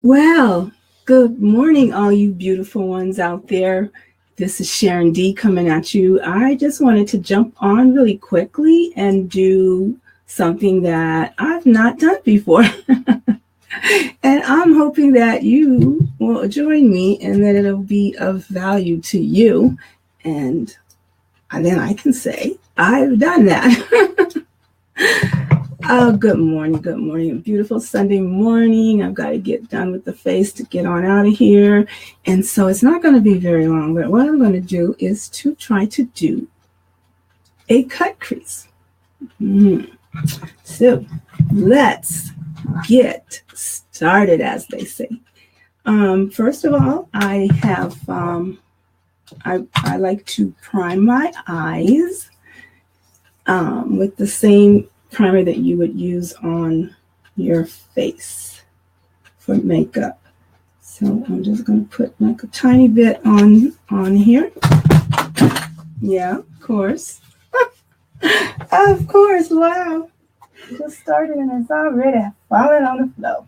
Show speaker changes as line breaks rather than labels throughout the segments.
Well, good morning, all you beautiful ones out there. This is SharenD coming at you. I just wanted to jump on really quickly and do something that I've not done before. And I'm hoping that you will join me and that it'll be of value to you. And then I can say, I've done that. Oh, good morning. Good morning. Beautiful Sunday morning. I've got to get done with the face to get on out of here. And so it's not going to be very long, but what I'm going to do is to try to do a cut crease. So let's get started, as they say. First of all, I have, I like to prime my eyes with the same primer that you would use on your face for makeup. So I'm just going to put like a tiny bit on here. Yeah, of course. Of course, wow. Just started and it's already falling on the floor.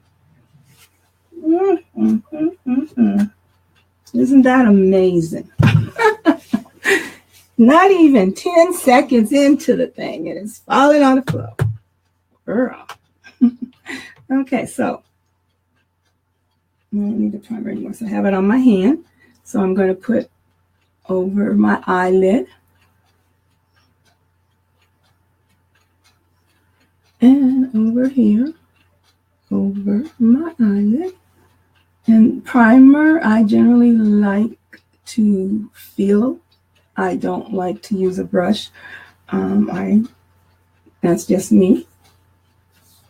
Isn't that amazing? Not even 10 seconds into the thing, and it's falling on the floor. Girl. Okay, so I don't need the primer anymore, so I have it on my hand. So I'm going to put over my eyelid. And over here, over my eyelid. And primer, I generally like to feel. I don't like to use a brush. That's just me.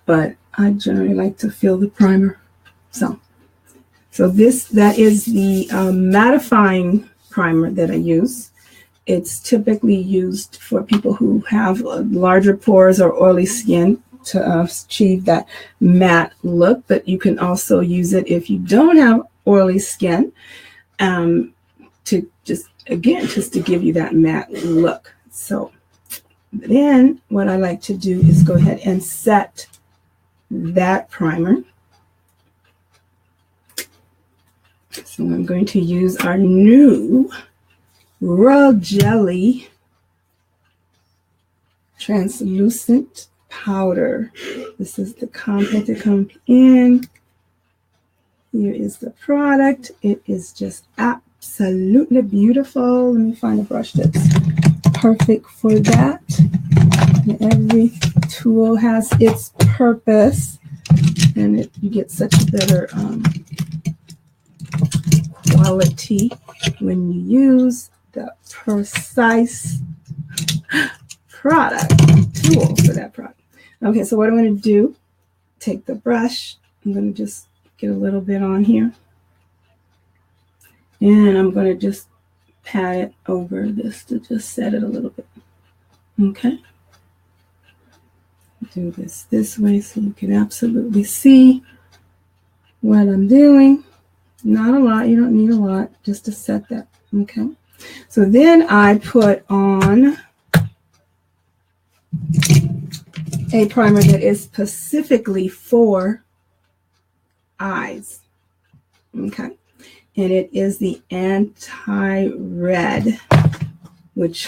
But I generally like to feel the primer. So that is the mattifying primer that I use. It's typically used for people who have larger pores or oily skin to achieve that matte look, but you can also use it if you don't have oily skin to just to give you that matte look. So then what I like to do is go ahead and set that primer. So I'm going to use our new Royal Jelly translucent powder. This is the compact that comes in. Here is the product. It is just absolutely beautiful. Let me find a brush that's perfect for that. And every tool has its purpose, and you get such a better quality when you use the precise product tool for that product. Okay, so what I'm going to do, take the brush, I'm going to just get a little bit on here, and I'm going to just pat it over this to just set it a little bit. Okay, do this way so you can absolutely see what I'm doing. Not a lot, you don't need a lot, just to set that. Okay, so then I put on a primer that is specifically for eyes. Okay, and it is the anti-red, which,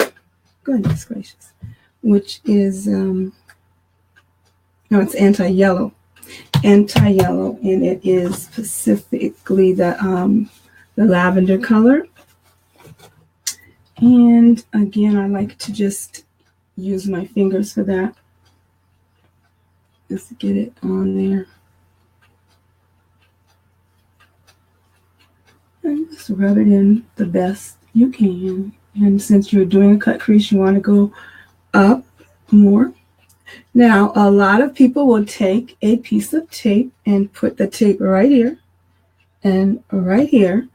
goodness gracious, which is no, it's anti-yellow, and it is specifically the lavender color. And again, I like to just use my fingers for that, just to get it on there. And just rub it in the best you can. And since you're doing a cut crease, you want to go up more. Now, a lot of people will take a piece of tape and put the tape right here and right here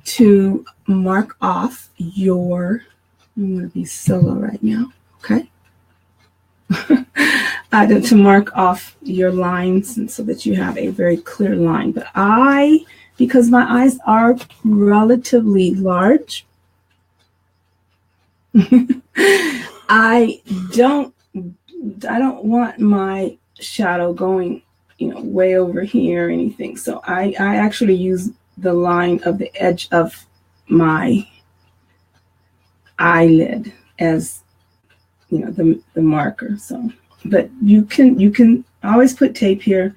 to mark off your, I'm going to be solo right now, okay? To mark off your lines and so that you have a very clear line. But because my eyes are relatively large, I don't want my shadow going way over here or anything. So I actually use the line of the edge of my eyelid as the marker. So, but you can always put tape here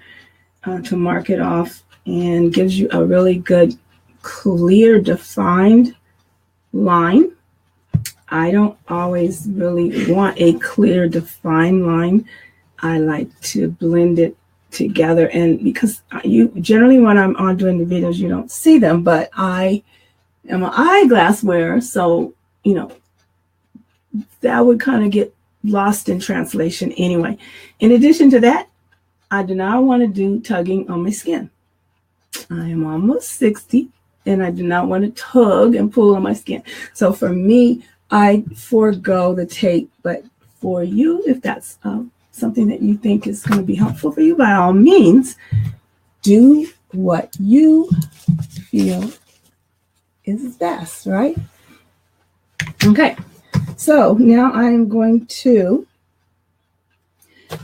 to mark it off, and gives you a really good, clear, defined line. I don't always really want a clear, defined line. I like to blend it together, and because you generally, when I'm on doing the videos, you don't see them, but I am an eyeglass wearer, so that would kind of get lost in translation anyway. In addition to that, I do not want to do tugging on my skin. I am almost 60, and I do not want to tug and pull on my skin. So for me, I forego the tape. But for you, if that's something that you think is going to be helpful for you, by all means, do what you feel is best, right? Okay. So now I'm going to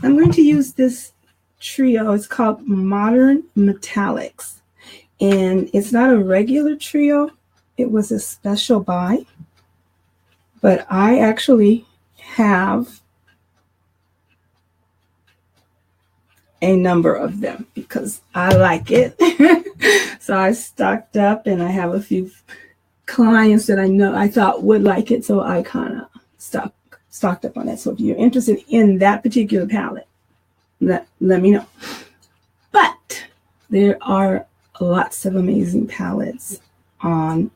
use this trio. It's called Modern Metallics. And it's not a regular trio. It was a special buy. But I actually have a number of them because I like it. So I stocked up, and I have a few clients that I thought would like it. So I kind of stocked up on that. So if you're interested in that particular palette, let me know. But there are lots of amazing palettes on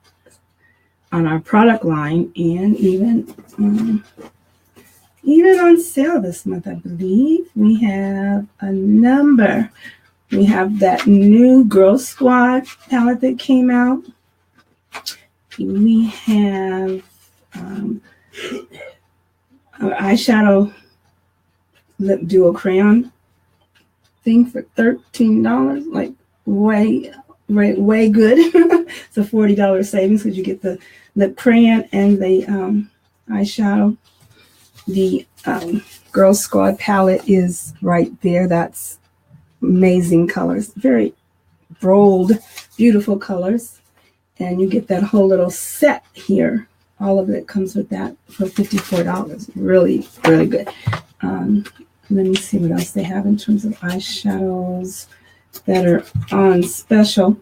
our product line, and even on sale this month, I believe. We have a number. We have that new Girl Squad palette that came out. We have our eyeshadow lip duo crayon thing for $13. Like way good. It's a $40 savings because you get the lip crayon and the eyeshadow. The Girl Squad palette is right there. That's amazing colors, very bold, beautiful colors, and you get that whole little set here. All of it comes with that for $54. Really, really good. Let me see what else they have in terms of eyeshadows that are on special.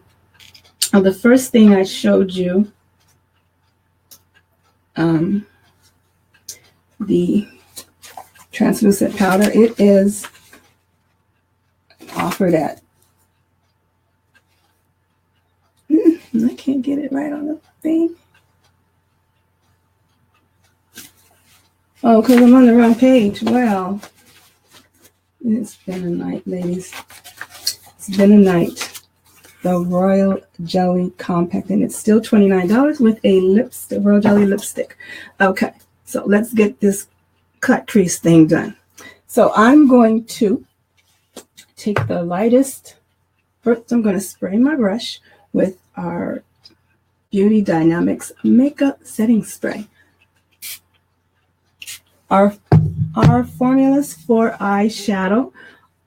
The first thing I showed you, the translucent powder, it is offered at, I can't get it right on the thing. Oh, because I'm on the wrong page. Well, it's been a night, ladies. It's been a night. The Royal Jelly Compact, and it's still $29 with a lipstick, Royal Jelly lipstick. Okay, so let's get this cut crease thing done. So I'm going to take the lightest. First, I'm going to spray my brush with our Beauty Dynamics Makeup Setting Spray. Our formulas for eyeshadow,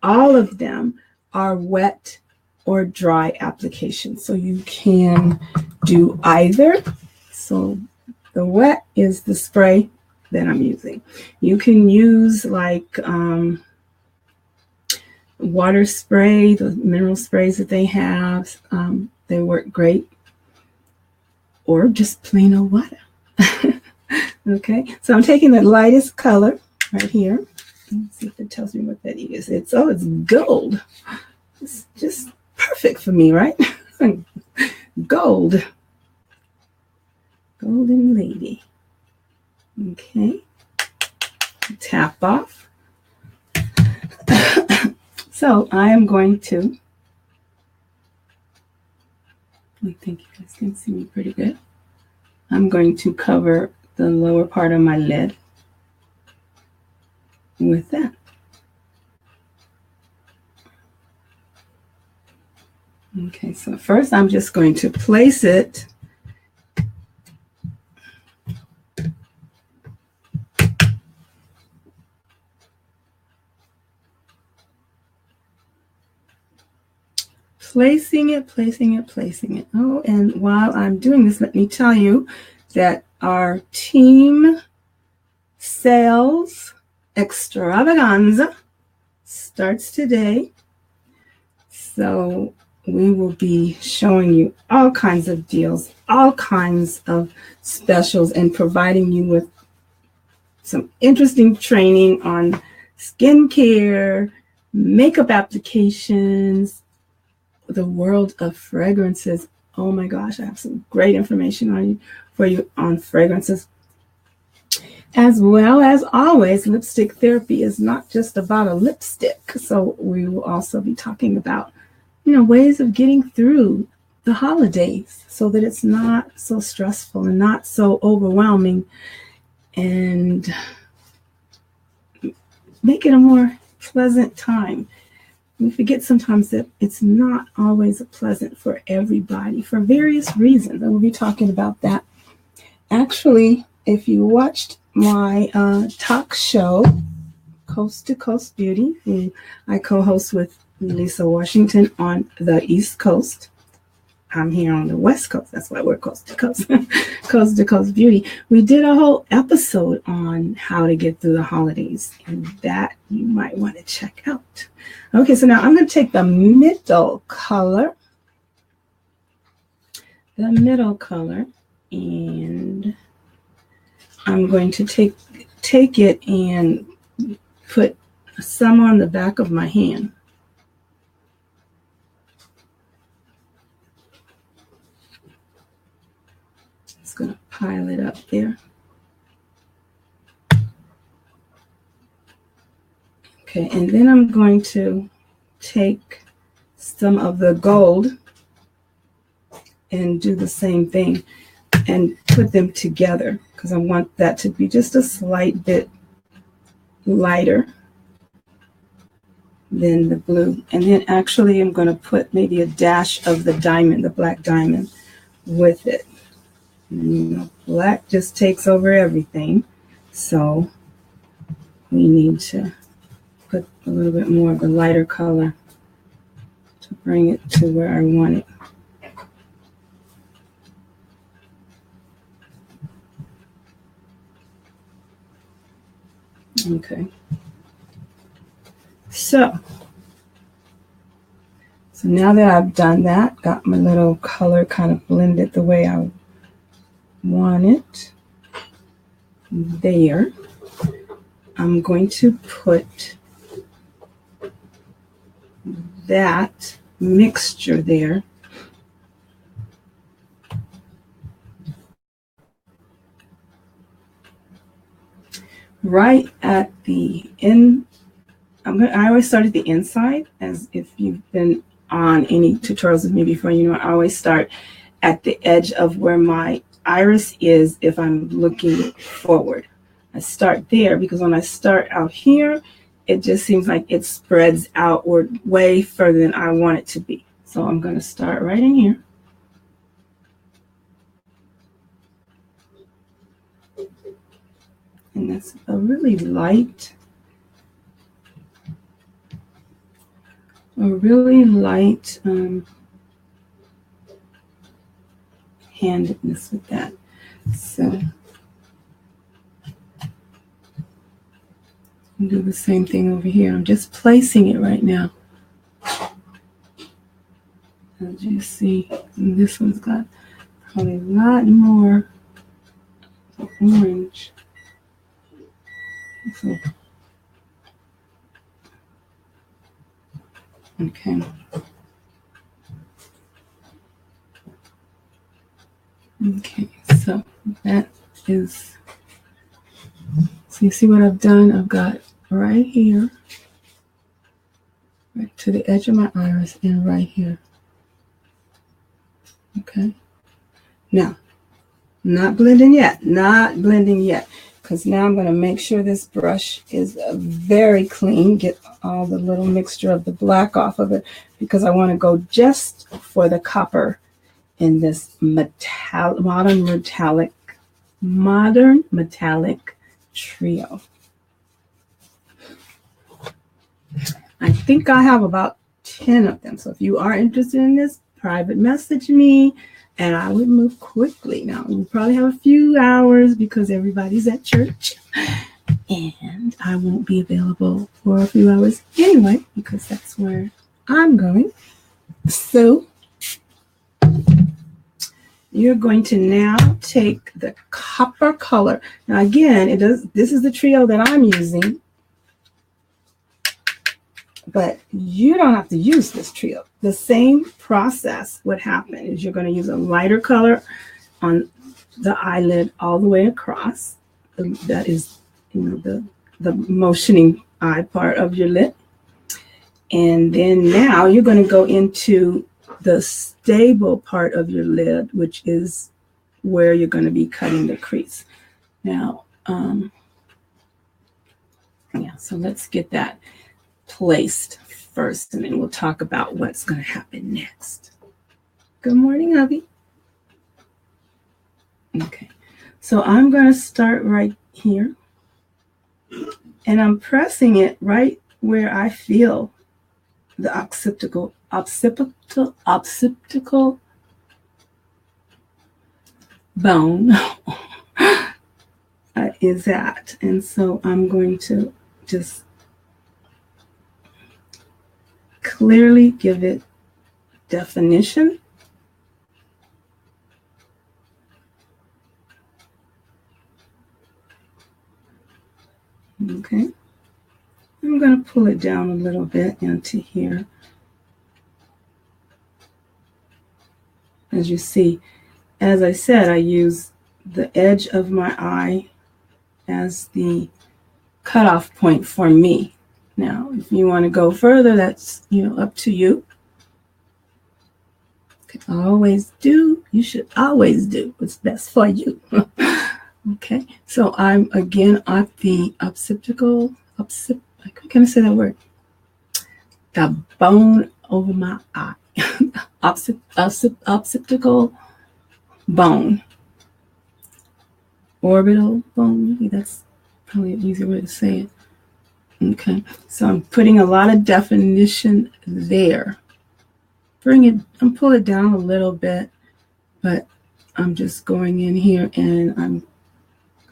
all of them are wet or dry application. So you can do either. So the wet is the spray that I'm using. You can use like water spray, the mineral sprays that they have. They work great. Or just plain old water. Okay, so I'm taking the lightest color right here. Let's see if it tells me what that is. It's gold. It's just perfect for me, right? Gold. Golden lady. Okay. Tap off. So I am going to, I think you guys can see me pretty good. I'm going to cover the lower part of my lid with that. Okay, so first I'm just going to place it placing it. Oh, and while I'm doing this, let me tell you that our team sales extravaganza starts today. So we will be showing you all kinds of deals, all kinds of specials, and providing you with some interesting training on skincare, makeup applications, the world of fragrances. Oh my gosh, I have some great information for you on fragrances. As well as always, lipstick therapy is not just about a lipstick. So we will also be talking about, ways of getting through the holidays so that it's not so stressful and not so overwhelming, and make it a more pleasant time. We forget sometimes that it's not always pleasant for everybody for various reasons, and we'll be talking about that. Actually, if you watched my talk show, Coast to Coast Beauty, who I co-host with Lisa Washington on the East Coast. I'm here on the West Coast. That's why we're Coast to Coast. Coast to Coast Beauty. We did a whole episode on how to get through the holidays, and that you might want to check out. Okay, so now I'm going to take the middle color. And I'm going to take it and put some on the back of my hand. Just going to pile it up there. Okay, and then I'm going to take some of the gold and do the same thing and put them together, because I want that to be just a slight bit lighter than the blue. And then actually I'm going to put maybe a dash of the diamond, the black diamond, with it. And, black just takes over everything. So we need to put a little bit more of the lighter color to bring it to where I want it. Okay. So now that I've done that, got my little color kind of blended the way I want it there, I'm going to put that mixture there right at the end. I always start at the inside, as if you've been on any tutorials with me before, I always start at the edge of where my iris is if I'm looking forward. I start there because when I start out here, it just seems like it spreads outward way further than I want it to be. So I'm going to start right in here. And that's a really light, handedness with that. So I'll do the same thing over here. I'm just placing it right now. As you see, this one's got probably a lot more orange. So, okay. Okay, so that is, so you see what I've done? I've got right here, right to the edge of my iris, and right here. Okay. Now, not blending yet, because now I'm going to make sure this brush is very clean, get all the little mixture of the black off of it, because I want to go just for the copper in this modern metallic trio. I think I have about 10 of them. So if you are interested in this, private message me and I would move quickly. Now, you probably have a few hours because everybody's at church and I won't be available for a few hours anyway because that's where I'm going. So you're going to now take the copper color. Now again, this is the trio that I'm using, but you don't have to use this trio. The same process would happen is you're going to use a lighter color on the eyelid all the way across. That is, the motioning eye part of your lid. And then now you're going to go into the stable part of your lid, which is where you're going to be cutting the crease. Now, so let's get that placed first, and then we'll talk about what's going to happen next. Good morning, hubby. Okay, so I'm going to start right here, and I'm pressing it right where I feel the occipital bone is at. And so I'm going to just clearly give it definition. Okay. I'm going to pull it down a little bit into here. As you see, as I said, I use the edge of my eye as the cutoff point for me. Now, if you want to go further, that's, up to you. You should always do what's best for you. Okay, so I'm again at the occipital, can I say that word? The bone over my eye. Occipital bone. Orbital bone, maybe that's probably an easier way to say it. Okay, so I'm putting a lot of definition there. Pull it down a little bit, but I'm just going in here and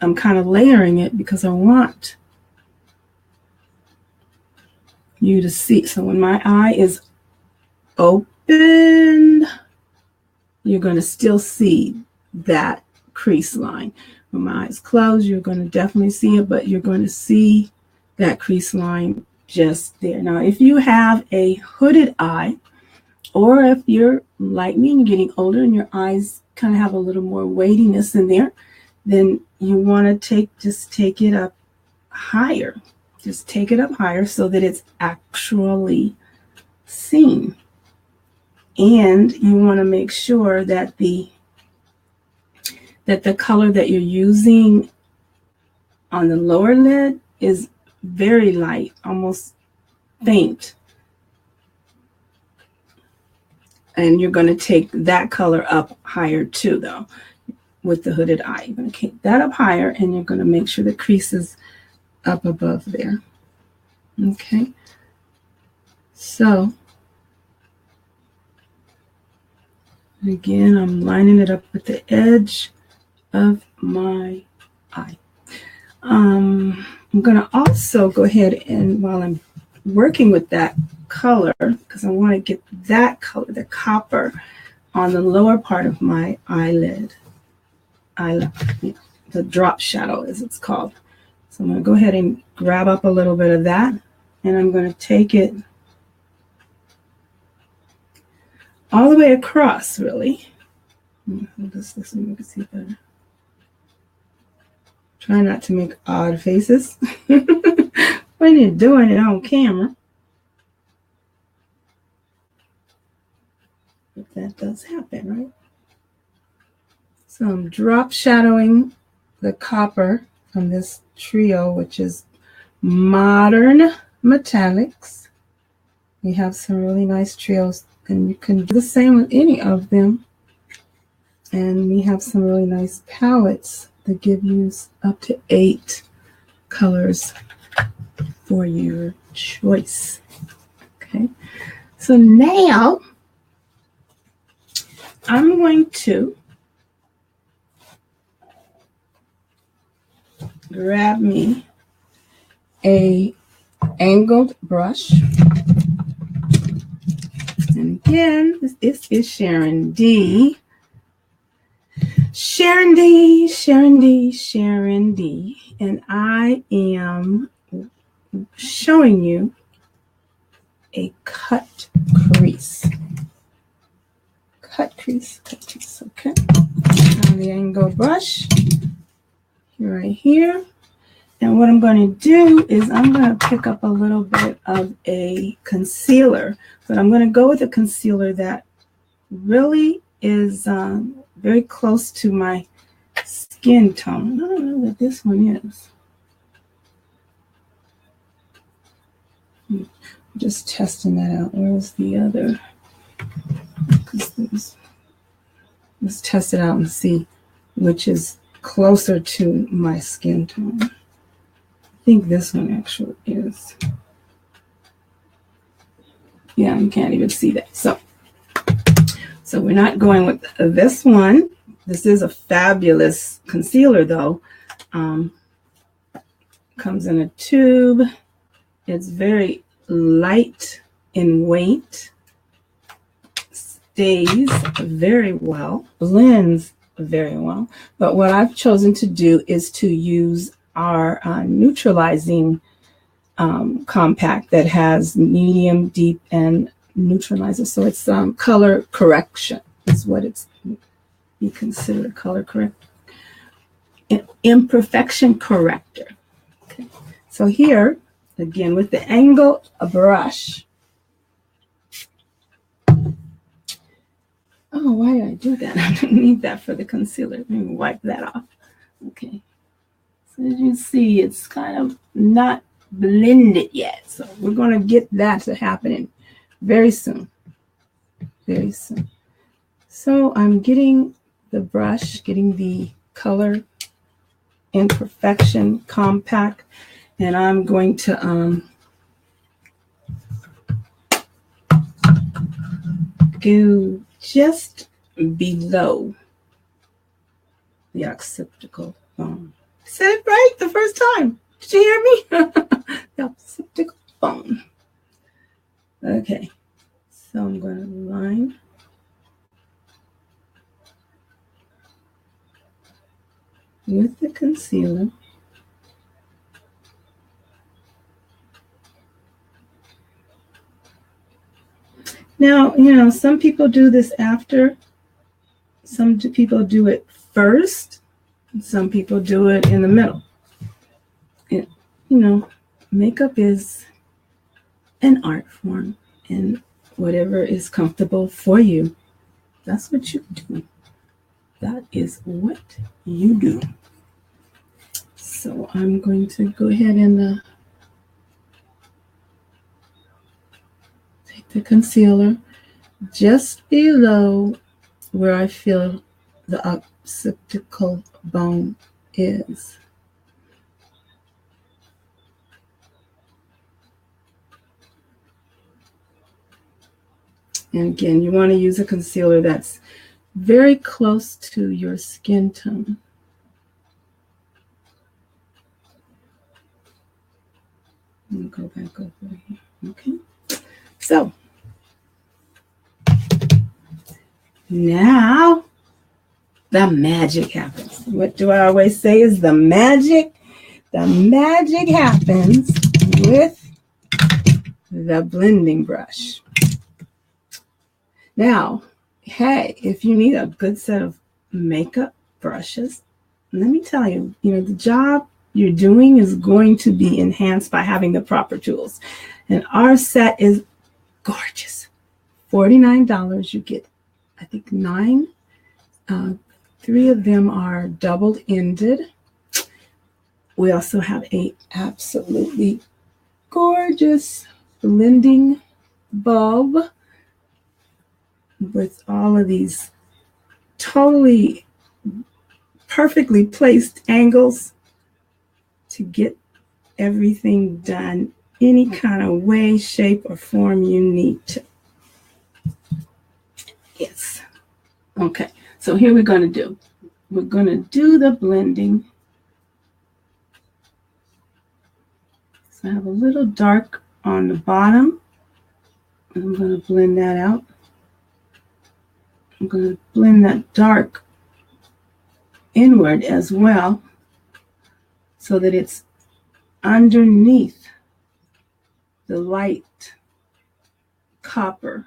I'm kind of layering it because I want you to see. So when my eye is open, you're going to still see that crease line. When my eyes closed, you're going to definitely see it, but you're going to see that crease line just there. Now, if you have a hooded eye, or if you're like me and you're getting older and your eyes kind of have a little more weightiness in there, then you want to take it up higher. Just take it up higher so that it's actually seen. And you want to make sure that the color that you're using on the lower lid is very light, almost faint. And you're going to take that color up higher too, though, with the hooded eye. You're going to take that up higher, and you're going to make sure the crease is up above there. Okay. So, again, I'm lining it up with the edge of my eye. I'm going to also go ahead and, while I'm working with that color, because I want to get that color, the copper, on the lower part of my eyelid. The drop shadow, as it's called. So I'm going to go ahead and grab up a little bit of that, and I'm going to take it all the way across, really. Hold this so you can see better. Try not to make odd faces when you're doing it on camera. But that does happen, right? So I'm drop shadowing the copper from this trio, which is Modern Metallics. We have some really nice trios, and you can do the same with any of them. And we have some really nice palettes that give you up to 8 colors for your choice. Okay, So now I'm going to grab me a angled brush. And again, this is SharenD. SharenD. And I am showing you a cut crease. Cut crease, okay. Now the angled brush right here. And what I'm going to do is I'm going to pick up a little bit of a concealer, but I'm going to go with a concealer that really is very close to my skin tone. I don't know what this one is. I'm just testing that out. Where's the other? Let's test it out and see which is closer to my skin tone. I think this one actually is. Yeah, you can't even see that. So we're not going with this one. This is a fabulous concealer, though. Comes in a tube. It's very light in weight. Stays very well. Blends very well. But what I've chosen to do is to use our neutralizing compact that has medium, deep, and neutralizer. So it's color correction is what it's you consider a color corrector. Imperfection corrector. Okay. So here, again, with the angle brush. Oh, why did I do that? I didn't need that for the concealer. Let me wipe that off. Okay. So as you see, it's kind of not blended yet. So we're going to get that to happen very soon. Very soon. So I'm getting the brush, getting the color imperfection compact, and I'm going to go just below the occipital bone. I said it right the first time. Did you hear me? The occipital bone. Okay, so I'm going to line with the concealer. Now, some people do this after. Some people do it first. Some people do it in the middle. Makeup is an art form, and whatever is comfortable for you, that's what you do. That is what you do. So I'm going to go ahead and take the concealer just below where I feel the occipital bone is. And again, you want to use a concealer that's very close to your skin tone. Let me go back over here. Okay. So now the magic happens. What do I always say is the magic? The magic happens with the blending brush. Now, hey, if you need a good set of makeup brushes, let me tell you, the job you're doing is going to be enhanced by having the proper tools. And our set is gorgeous. $49. You get, I think, 9. 3 of them are double-ended. We also have a absolutely gorgeous blending bulb with all of these totally perfectly placed angles to get everything done any kind of way, shape, or form you need to. Yes. Okay. So here we're going to do the blending. So I have a little dark on the bottom. And I'm going to blend that out. I'm going to blend that dark inward as well so that it's underneath the light copper.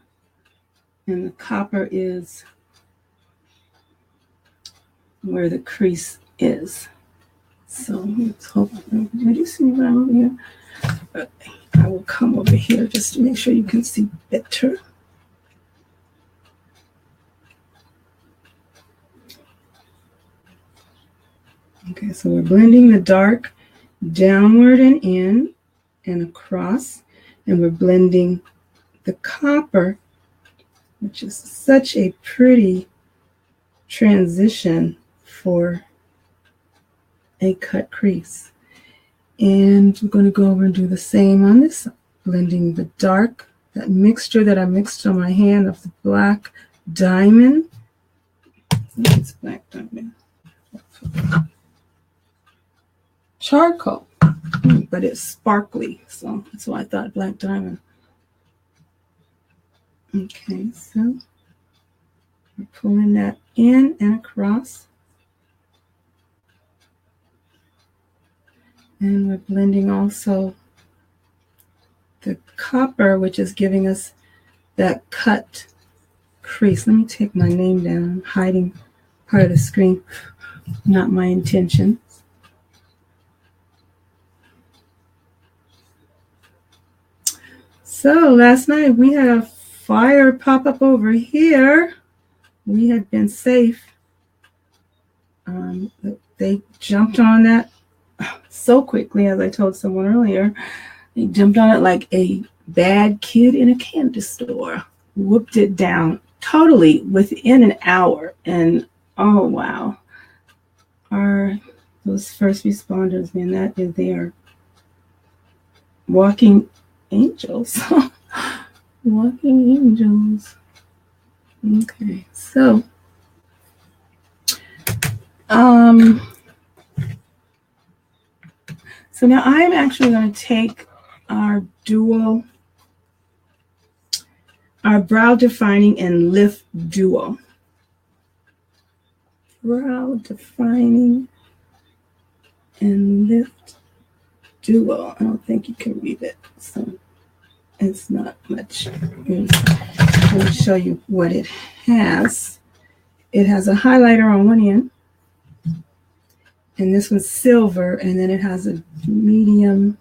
And the copper is where the crease is. So let's hope. Did you see what I'm over here? Okay. I will come over here just to make sure you can see better. Okay, so we're blending the dark downward and in and across, and we're blending the copper, which is such a pretty transition for a cut crease. And we're going to go over and do the same on this side, blending the dark, that mixture that I mixed on my hand of the black diamond. I think it's black diamond. Charcoal, but it's sparkly, so that's why I thought black diamond. Okay, so we're pulling that in and across. And we're blending also the copper, which is giving us that cut crease. Let me take my name down. I'm hiding part of the screen. Not my intention. So last night we had a fire pop up over here. We had been safe. They jumped on that so quickly, as I told someone earlier. They jumped on it like a bad kid in a candy store. Whooped it down totally within an hour. And oh wow. Those first responders, man, they are walking angels. Walking angels. Okay, so so now I'm actually going to take our brow defining and lift duo. Brow defining and lift duo. I don't think you can read it, so it's not much. Let me show you what it has. It has a highlighter on one end, and this one's silver, and then it has a medium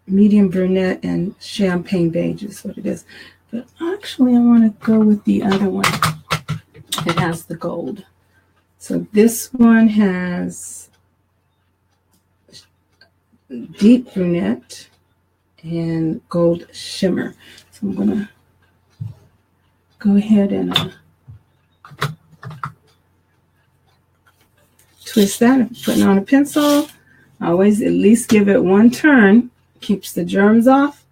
brunette and champagne beige is what it is. But actually I want to go with the other one. It has the gold. So this one has deep brunette and gold shimmer. So I'm going to go ahead and twist that. If you're putting on a pencil, always at least give it one turn. Keeps the germs off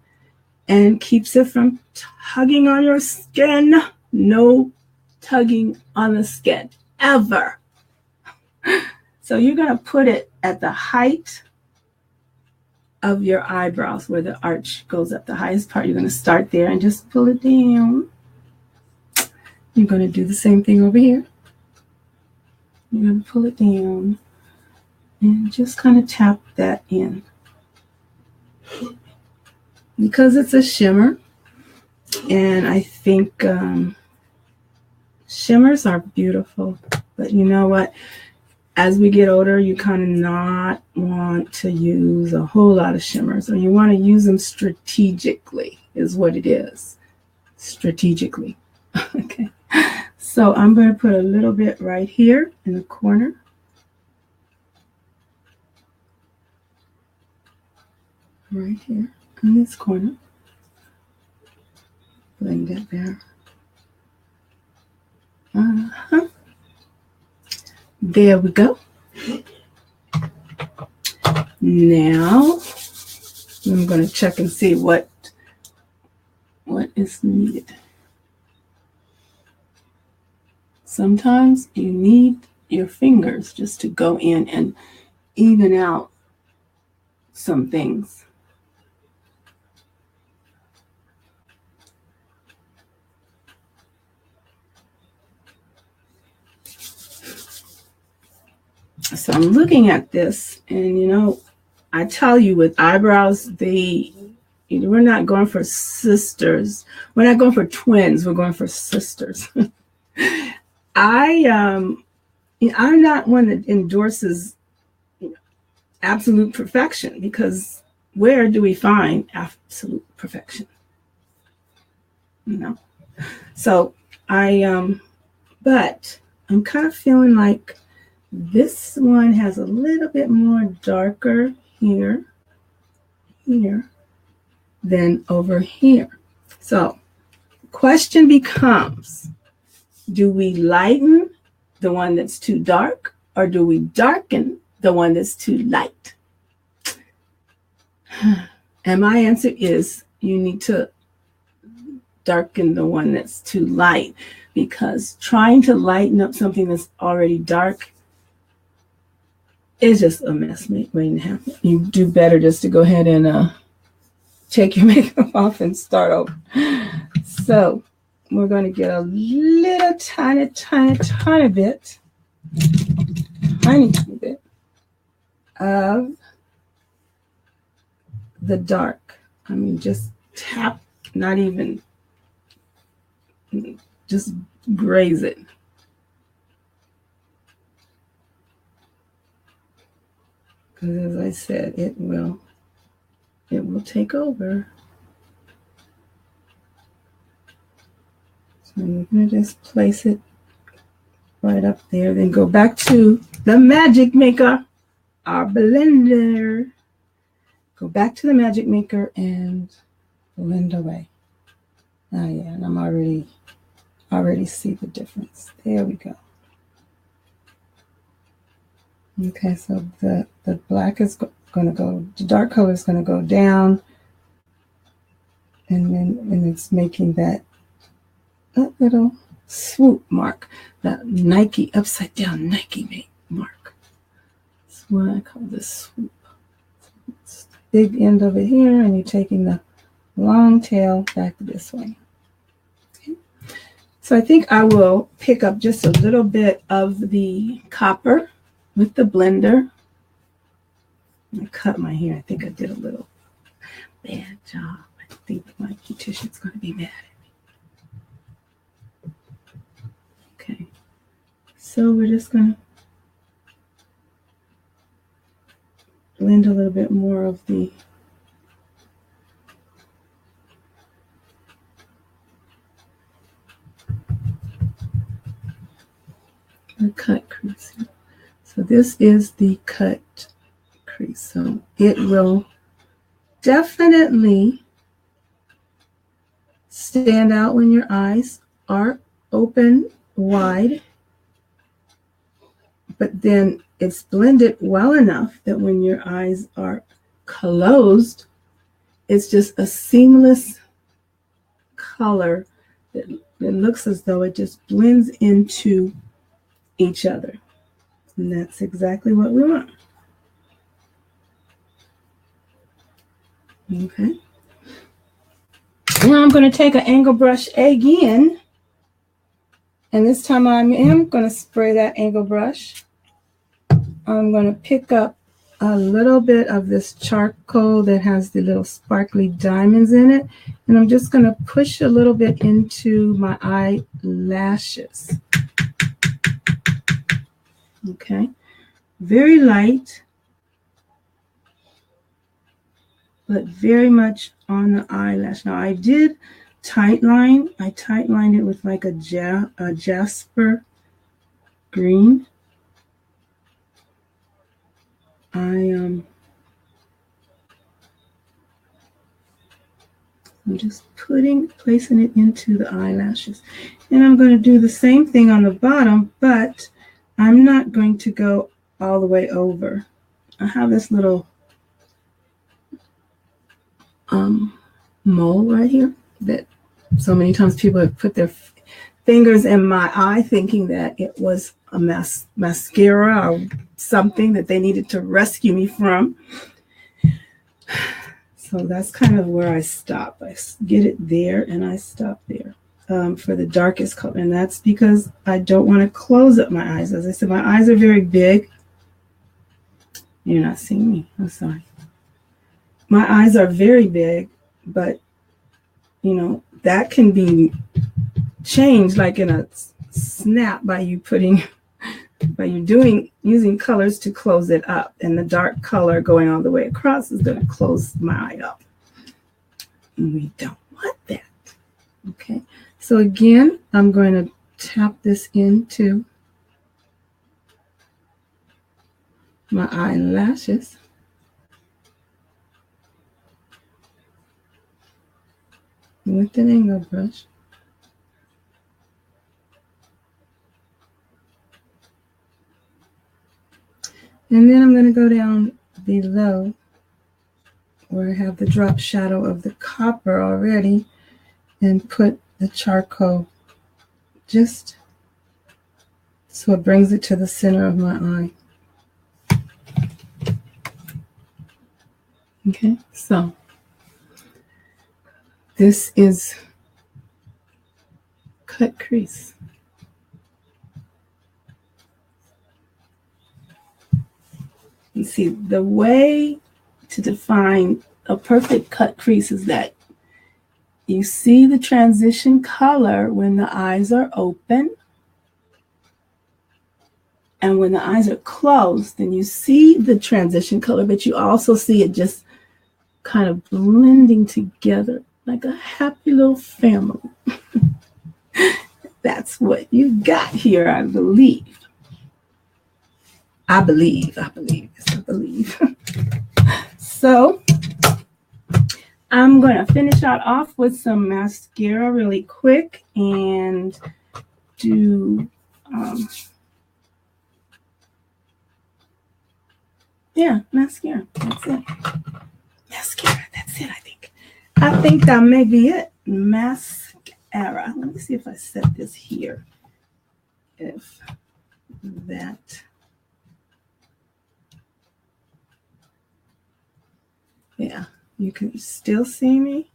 and keeps it from tugging on your skin. No tugging on the skin ever. So you're going to put it at the height of your eyebrows, where the arch goes up, the highest part. You're going to start there and just pull it down. You're going to do the same thing over here. You're going to pull it down and just kind of tap that in. Because it's a shimmer, and I think shimmers are beautiful, but you know what? As we get older, you kind of not want to use a whole lot of shimmers, or you want to use them strategically, is what it is. Strategically. Okay. So I'm going to put a little bit right here in the corner. Right here in this corner. Blend that there. There we go. Now I'm going to check and see what what is needed. Sometimes you need your fingers just to go in and even out some things. So I'm looking at this, and I tell you, with eyebrows, we're not going for sisters. We're not going for twins. We're going for sisters. I'm not one that endorses absolute perfection, because where do we find absolute perfection? So but I'm kind of feeling like this one has a little bit more darker here than over here. So the question becomes, do we lighten the one that's too dark, or do we darken the one that's too light? And my answer is, you need to darken the one that's too light, because trying to lighten up something that's already dark is just a mess waiting to happen. You do better just to go ahead and take your makeup off and start over. So we're going to get a little tiny bit of the dark. I mean, just tap, not even, just graze it. Because as I said, it will take over. So I'm going to just place it right up there. Then go back to the Magic Maker, our blender. Go back to the Magic Maker and blend away. Oh yeah, and I'm already see the difference. There we go. Okay, so the black is going to go, the dark color is going to go down, and it's making that little swoop mark, that Nike, upside down Nike mark. That's what I call this swoop. It's the big end of it here, and you're taking the long tail back this way. Okay. So I think I will pick up just a little bit of the copper with the blender. I cut my hair. I think I did a little bad job. I think my beautician's going to be mad at me. Okay. So we're just going to blend a little bit more of the cut crease. So this is the cut crease. So it will definitely stand out when your eyes are open wide, but then it's blended well enough that when your eyes are closed, it's just a seamless color that looks as though it just blends into each other. And that's exactly what we want. Okay. Now I'm going to take an angle brush again. And this time I am going to spray that angle brush. I'm going to pick up a little bit of this charcoal that has the little sparkly diamonds in it. And I'm just going to push a little bit into my eyelashes. Okay. Very light, but very much on the eyelash. Now I did tightline. I tightlined it with like a jasper green. I'm just placing it into the eyelashes. And I'm going to do the same thing on the bottom, but I'm not going to go all the way over. I have this little mole right here that so many times people have put their fingers in my eye thinking that it was a mascara or something that they needed to rescue me from. So that's kind of where I stop. I get it there and I stop there for the darkest color. And that's because I don't want to close up my eyes. As I said, my eyes are very big. You're not seeing me. I'm sorry. My eyes are very big, but, you know, that can be changed like in a snap by you using colors to close it up, and the dark color going all the way across is going to close my eye up. And we don't want that. Okay, so again, I'm going to tap this into my eyelashes. With an angle brush. And then I'm going to go down below where I have the drop shadow of the copper already and put the charcoal just so it brings it to the center of my eye. Okay, so this is cut crease. You see, the way to define a perfect cut crease is that you see the transition color when the eyes are open, and when the eyes are closed, then you see the transition color, but you also see it just kind of blending together like a happy little family. That's what you got here, I believe. I believe. So I'm going to finish out off with some mascara really quick and do, mascara. That's it. Mascara. That's it, I think. I think that may be it. Mascara. Let me see if I set this here. If that. Yeah, you can still see me,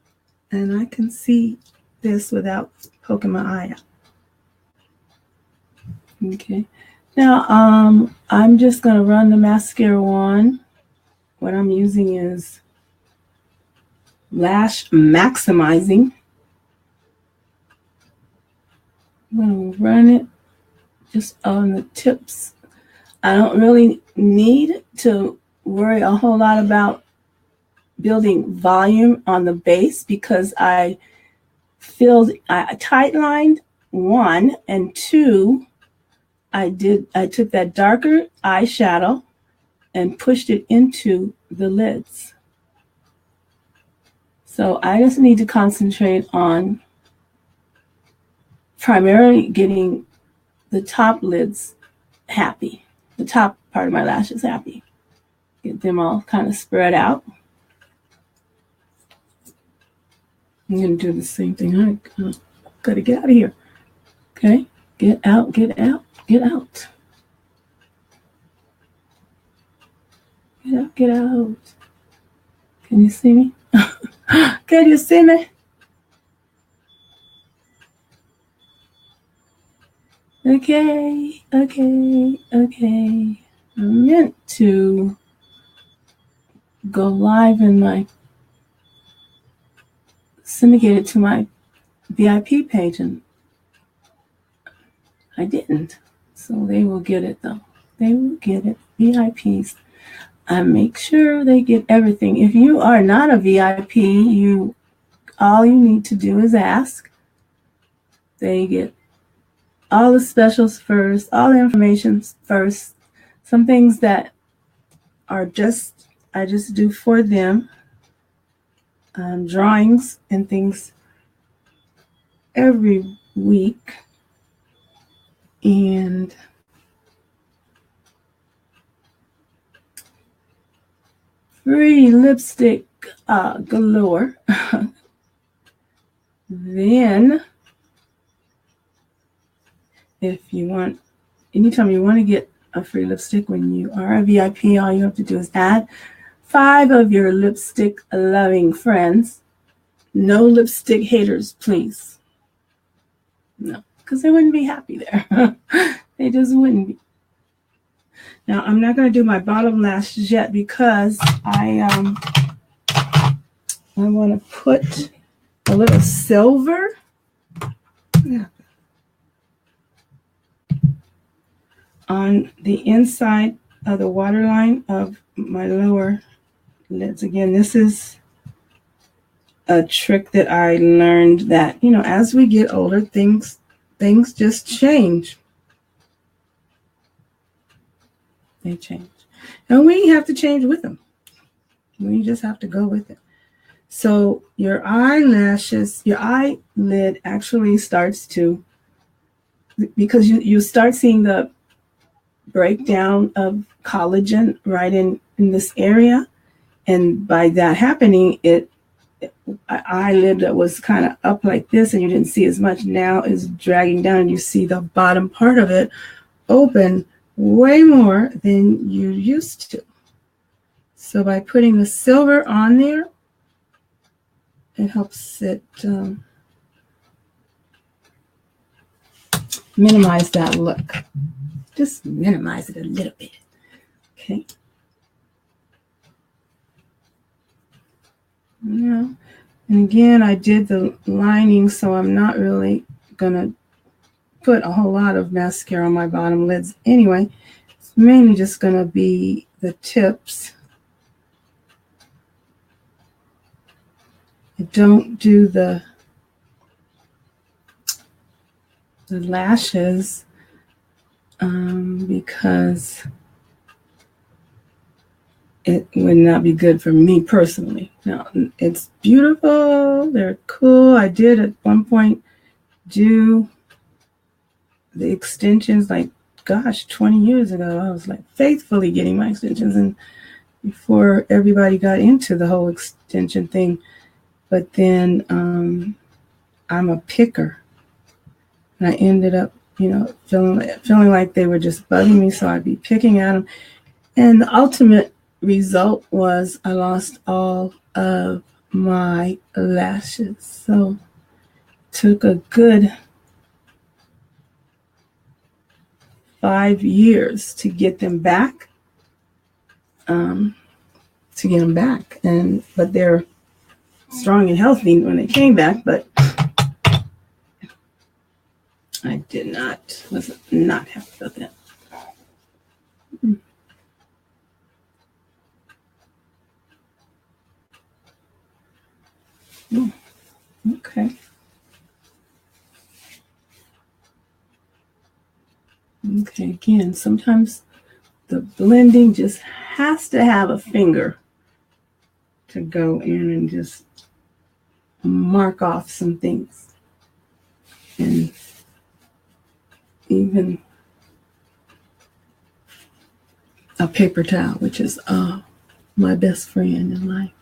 and I can see this without poking my eye out. Okay. Now, I'm just going to run the mascara on. What I'm using is Lash Maximizing. I'm going to run it just on the tips. I don't really need to worry a whole lot about building volume on the base because I tight lined 1 and 2. I took that darker eyeshadow and pushed it into the lids. So I just need to concentrate on primarily getting the top lids happy, the top part of my lashes happy. Get them all kind of spread out. I'm going to do the same thing. I got to get out of here. Okay, get out, get out, get out. Get out, get out. Can you see me? Can you see me? Okay. I meant to go live in my syndicated to my VIP page, and I didn't. So they will get it though. They will get it. VIPs. I make sure they get everything. If you are not a VIP, all you need to do is ask. They get all the specials first, all the information first. Some things that are I just do for them. Drawings and things every week. And free lipstick galore. Then, if you want, anytime you want to get a free lipstick when you are a VIP, all you have to do is add 5 of your lipstick loving friends. No lipstick haters, please. No, because they wouldn't be happy there. They just wouldn't be. Now, I'm not going to do my bottom lashes yet because I want to put a little silver on the inside of the waterline of my lower lids. Again, this is a trick that I learned that, as we get older, things just change. They change. And we have to change with them. We just have to go with it. So your eyelashes, your eyelid actually starts to, because you start seeing the breakdown of collagen right in this area. And by that happening, eyelid that was kind of up like this and you didn't see as much now is dragging down, and you see the bottom part of it open way more than you used to. So by putting the silver on there, it helps it minimize that look. Just minimize it a little bit. Okay. Yeah. And again, I did the lining, so I'm not really going to put a whole lot of mascara on my bottom lids anyway. It's mainly just going to be the tips. I don't do the lashes because it would not be good for me personally. Now, it's beautiful. They're cool. I did at one point do the extensions, like, 20 years ago. I was like faithfully getting my extensions, and before everybody got into the whole extension thing. But then I'm a picker, and I ended up, feeling like they were just bugging me, so I'd be picking at them. And the ultimate result was I lost all of my lashes. So it took a good 5 years to get them back. But they're strong and healthy when they came back. But I was not happy about that. Okay. Okay, again, sometimes the blending just has to have a finger to go in and just mark off some things. And even a paper towel, which is my best friend in life.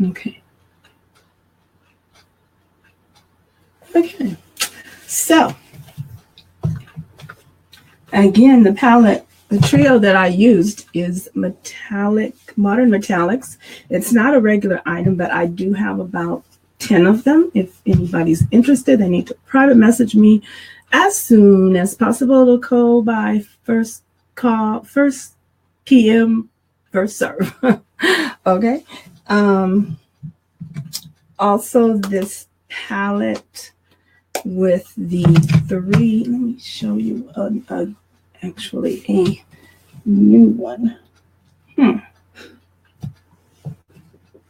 Okay. So, again, the palette, the trio that I used is Modern Metallics. It's not a regular item, but I do have about 10 of them. If anybody's interested, they need to private message me as soon as possible. It'll go by first PM, first serve. Okay. Also, this palette with the 3, let me show you actually a new one.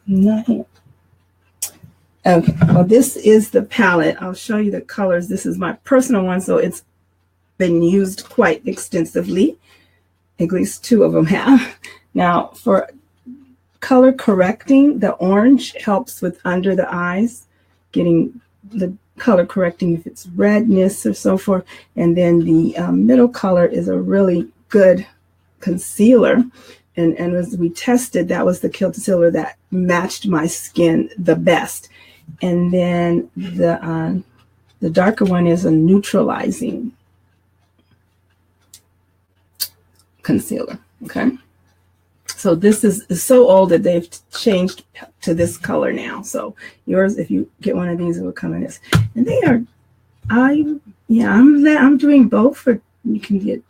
Not here. Okay, well, this is the palette. I'll show you the colors. This is my personal one, so it's been used quite extensively. At least 2 of them have. Now, for color correcting, the orange helps with under the eyes, getting the color correcting if it's redness or so forth. And then the middle color is a really good concealer And as we tested, that was the concealer that matched my skin the best. And then the darker one is a neutralizing concealer. Okay. So this is so old that they've changed to this color now. So yours, if you get one of these, it will come in this. And they are, I'm doing both for, you can get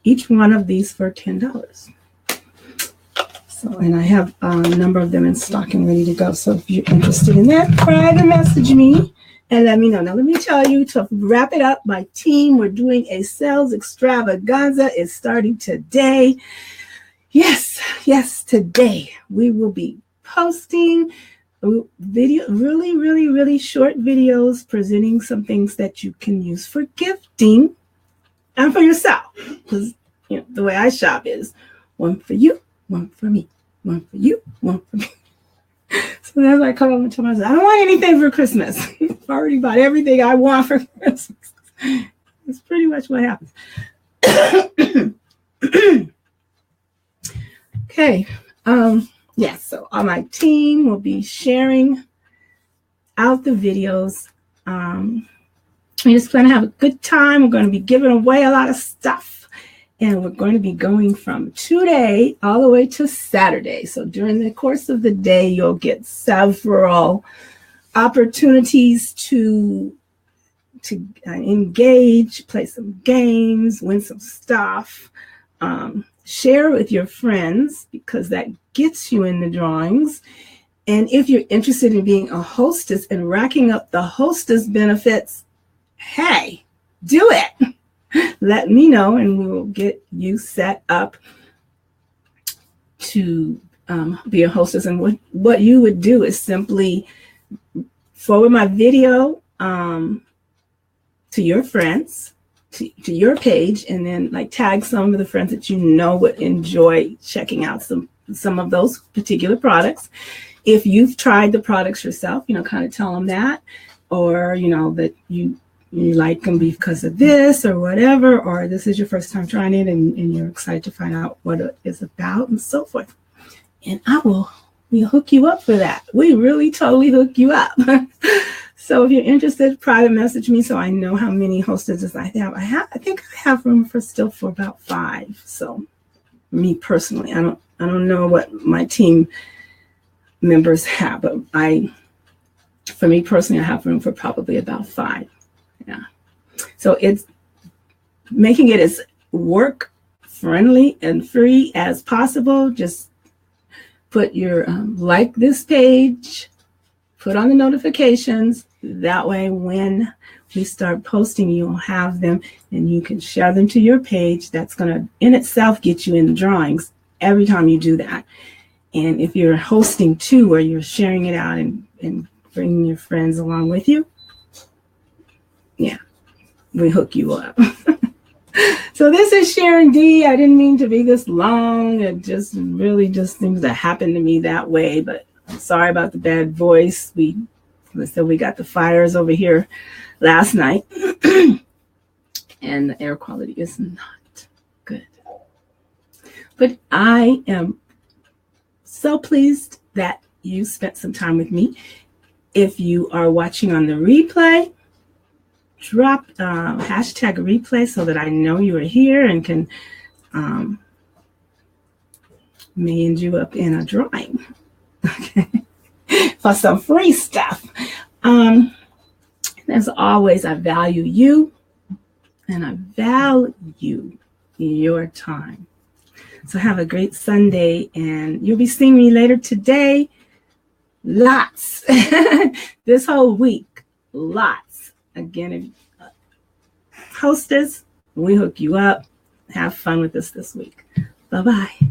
each one of these for $10. So, and I have a number of them in stock and ready to go. So if you're interested in that, private message me and let me know. Now, let me tell you, to wrap it up, my team, we're doing a sales extravaganza. It's starting today. Yes, today we will be posting really short videos presenting some things that you can use for gifting and for yourself. Because the way I shop is one for you, one for me, one for you, one for me. So that's why I come up and tell myself, I don't want anything for Christmas. I've already bought everything I want for Christmas. That's pretty much what happens. Okay. So my team will be sharing out the videos. We just plan to have a good time. We're going to be giving away a lot of stuff. And we're going to be going from today all the way to Saturday. So during the course of the day, you'll get several opportunities to engage, play some games, win some stuff, share with your friends, because that gets you in the drawings. And if you're interested in being a hostess and racking up the hostess benefits, hey, do it. Let me know and we will get you set up to be a hostess. And what you would do is simply forward my video to your friends, to your page, and then tag some of the friends that you know would enjoy checking out some of those particular products. If you've tried the products yourself, kind of tell them that, or that you like them because of this or whatever, or this is your first time trying it and you're excited to find out what it is about and so forth. And we'll hook you up for that. We really totally hook you up. So if you're interested, private message me so I know how many hostesses I have. I think I have room for about 5. So me personally, I don't know what my team members have, but for me personally, I have room for probably about 5. Yeah. So it's making it as work friendly and free as possible. Just put your like this page, put on the notifications. That way, when we start posting, you'll have them and you can share them to your page. That's going to in itself get you in the drawings every time you do that. And if you're hosting too, where you're sharing it out and bringing your friends along with you, yeah, we hook you up. So this is SharenD. I didn't mean to be this long. It just things that happened to me that way. But I'm sorry about the bad voice. We got the fires over here last night, and the air quality is not good. But I am so pleased that you spent some time with me. If you are watching on the replay, drop hashtag replay so that I know you are here and can may end you up in a drawing, okay, for some free stuff. As always, I value you and I value your time. So have a great Sunday, and you'll be seeing me later today. Lots. This whole week, lots. Again, hostess, we hook you up. Have fun with us this week. Bye-bye.